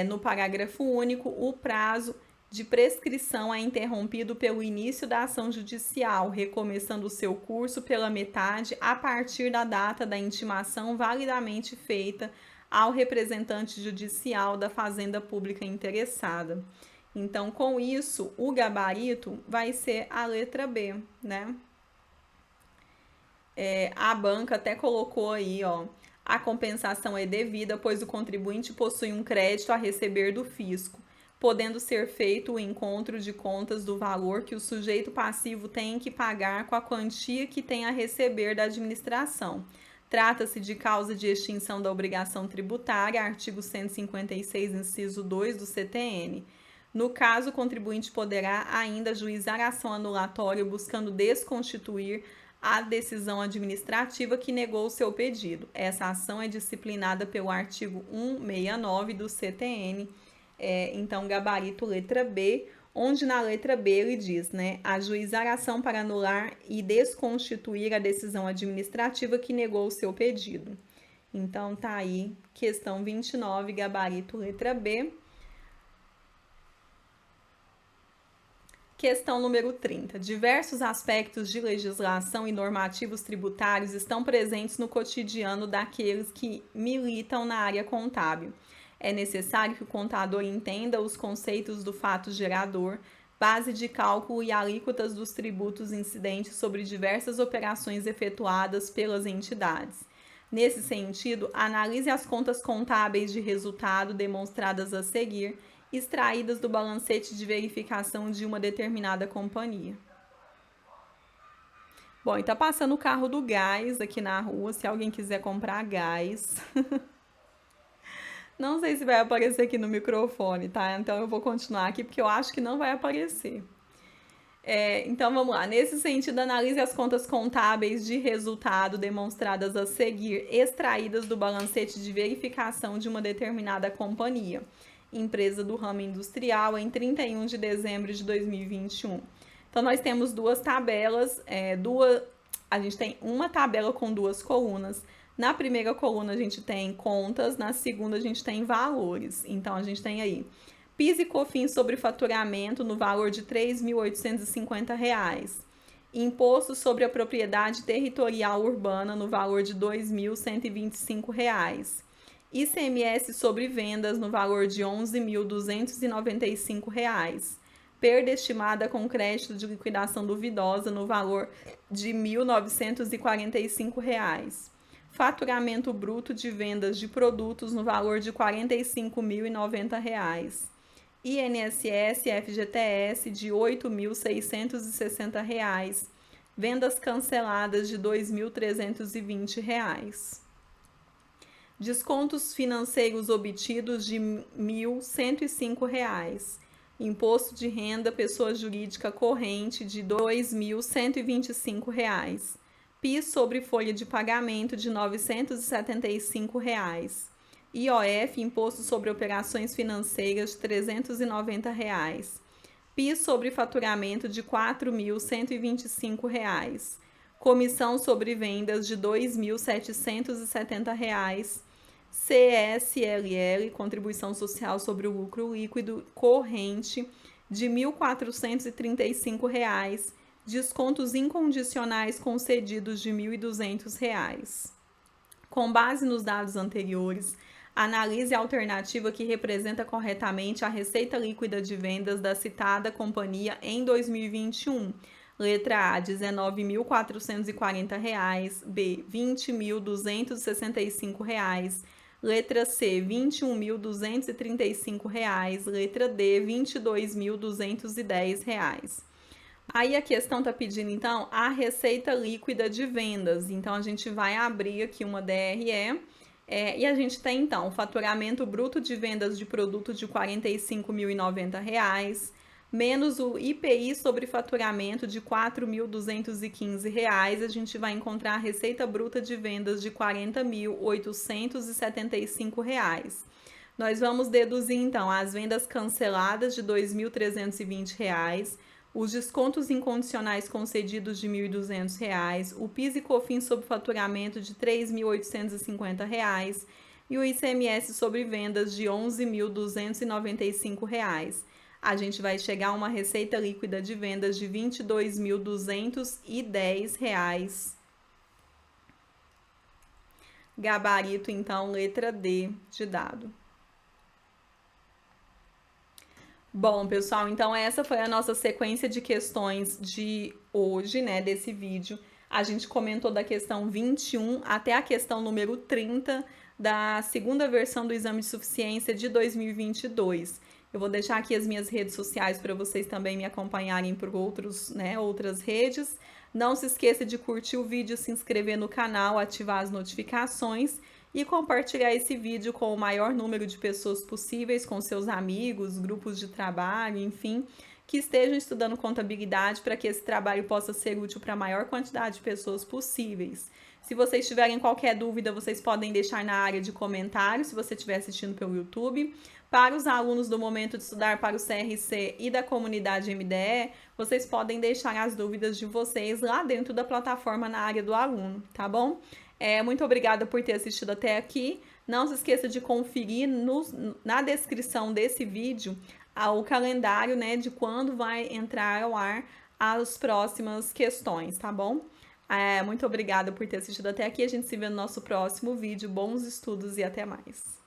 No parágrafo único, o prazo de prescrição é interrompido pelo início da ação judicial, recomeçando o seu curso pela metade a partir da data da intimação validamente feita ao representante judicial da fazenda pública interessada. Então, com isso, o gabarito vai ser a letra B, né? A banca até colocou aí, ó, a compensação é devida, pois o contribuinte possui um crédito a receber do fisco, podendo ser feito o encontro de contas do valor que o sujeito passivo tem que pagar com a quantia que tem a receber da administração. Trata-se de causa de extinção da obrigação tributária, artigo 156, inciso 2 do CTN. No caso, o contribuinte poderá ainda ajuizar ação anulatória buscando desconstituir a decisão administrativa que negou o seu pedido. Essa ação é disciplinada pelo artigo 169 do CTN, então gabarito letra B, onde na letra B ele diz, né, ajuizar ação para anular e desconstituir a decisão administrativa que negou o seu pedido. Então tá aí, questão 29, gabarito letra B. Questão número 30. Diversos aspectos de legislação e normativos tributários estão presentes no cotidiano daqueles que militam na área contábil. É necessário que o contador entenda os conceitos do fato gerador, base de cálculo e alíquotas dos tributos incidentes sobre diversas operações efetuadas pelas entidades. Nesse sentido, analise as contas contábeis de resultado demonstradas a seguir, extraídas do balancete de verificação de uma determinada companhia. Bom, e tá passando o carro do gás aqui na rua, se alguém quiser comprar gás. Não sei se vai aparecer aqui no microfone, tá? Então eu vou continuar aqui porque eu acho que não vai aparecer. Então vamos lá. Nesse sentido, analise as contas contábeis de resultado demonstradas a seguir, extraídas do balancete de verificação de uma determinada companhia, empresa do ramo industrial, em 31 de dezembro de 2021. Então, nós temos duas tabelas, a gente tem uma tabela com 2 colunas. Na primeira coluna, a gente tem contas, na segunda, a gente tem valores. Então, a gente tem aí PIS e COFINS sobre faturamento no valor de R$ 3.850. Imposto sobre a propriedade territorial urbana no valor de R$ 2.125. ICMS sobre vendas no valor de R$ 11.295. Perda estimada com crédito de liquidação duvidosa no valor de R$ 1.945. Faturamento bruto de vendas de produtos no valor de R$ 45.090. INSS e FGTS de R$ 8.660. Vendas canceladas de R$ 2.320. Descontos financeiros obtidos de R$ 1.105. Imposto de renda pessoa jurídica corrente de R$ 2.125. PIS sobre folha de pagamento de R$ 975. IOF, imposto sobre operações financeiras de R$ 390. PIS sobre faturamento de R$ 4.125. Comissão sobre vendas de R$ 2.770. CSLL, contribuição social sobre o lucro líquido corrente, de R$ 1.435, descontos incondicionais concedidos de R$ 1.200. Com base nos dados anteriores, analise a alternativa que representa corretamente a receita líquida de vendas da citada companhia em 2021. Letra A, R$ 19.440, B, R$ 20.265, Letra C, R$ 21.235. Letra D, R$ 22.210. Aí a questão está pedindo, então, a receita líquida de vendas. Então, a gente vai abrir aqui uma DRE e a gente tem, então, o faturamento bruto de vendas de produto de R$ 45.090, menos o IPI sobre faturamento de R$ 4.215, a gente vai encontrar a receita bruta de vendas de R$ 40.875. Nós vamos deduzir, então, as vendas canceladas de R$ 2.320, os descontos incondicionais concedidos de R$ 1.200, o PIS e COFINS sobre faturamento de R$ 3.850 e o ICMS sobre vendas de R$ 11.295. A gente vai chegar a uma receita líquida de vendas de R$ 22.210. Gabarito, então, letra D de dado. Bom, pessoal, então essa foi a nossa sequência de questões de hoje, né, desse vídeo. A gente comentou da questão 21 até a questão número 30 da segunda versão do exame de suficiência de 2022. Eu vou deixar aqui as minhas redes sociais para vocês também me acompanharem por outras redes. Não se esqueça de curtir o vídeo, se inscrever no canal, ativar as notificações e compartilhar esse vídeo com o maior número de pessoas possíveis, com seus amigos, grupos de trabalho, enfim, que estejam estudando contabilidade para que esse trabalho possa ser útil para a maior quantidade de pessoas possíveis. Se vocês tiverem qualquer dúvida, vocês podem deixar na área de comentários, se você estiver assistindo pelo YouTube. Para os alunos do Momento de Estudar para o CRC e da comunidade MDE, vocês podem deixar as dúvidas de vocês lá dentro da plataforma na área do aluno, tá bom? Muito obrigada por ter assistido até aqui. Não se esqueça de conferir na descrição desse vídeo o calendário, né, de quando vai entrar ao ar as próximas questões, tá bom? Muito obrigada por ter assistido até aqui. A gente se vê no nosso próximo vídeo. Bons estudos e até mais!